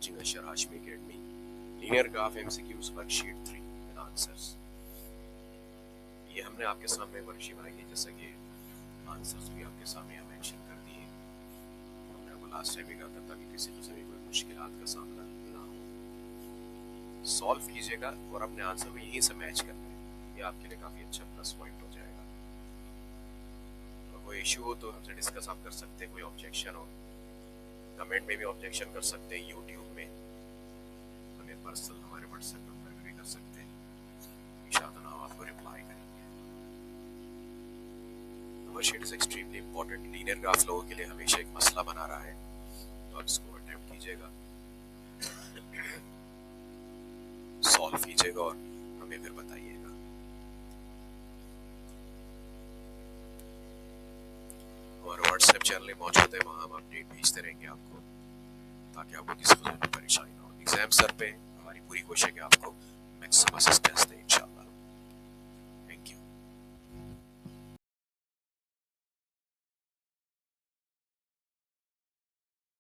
watching Ashar Hashmi Academy. Linear graph MCQs worksheet 3 with answers. ये हमने आपके सामने वर्कशीट बनाई है, जैसा कि आंसर्स भी आपके सामने हम मेंशन कर दिए। हमने आपको लास्ट टाइम भी कहा था ताकि किसी को भी कोई मुश्किलात का सामना ना हो। सॉल्व कीजिएगा और अपने आंसर में यहीं से मैच कर लें, ये आपके लिए काफी अच्छा प्लस पॉइंट हो जाएगा। तो कोई इशू हो तो हमसे डिस्कस आप कर सकते हैं, कोई ऑब्जेक्शन हो कमेंट में भी ऑब्जेक्शन कर सकते हैं, यूट्यूब में हमें पर्सनल हमारे व्हाट्सएप नंबर पे भी कर सकते हैं। इंशाअल्लाह हम आपको रिप्लाई करेंगे। Worksheet is extremely important. Linear graph लोगों के लिए हमेशा एक मसला बना रहा है, तो आप इसको अटेम्प्ट कीजिएगा, सॉल्व कीजिएगा और हमें फिर बताइएगा। हमारा व्हाट्सएप चैनल मौजूद है, वहाँ हम अपडेट भेजते रहेंगे आपको, ताकि आपको किसी को परेशानी ना हो। एग्जाम सर पे हमारी पूरी कोशिश है कि आपको मैक्सिमम असिस्टेंस दें इंशाअल्लाह।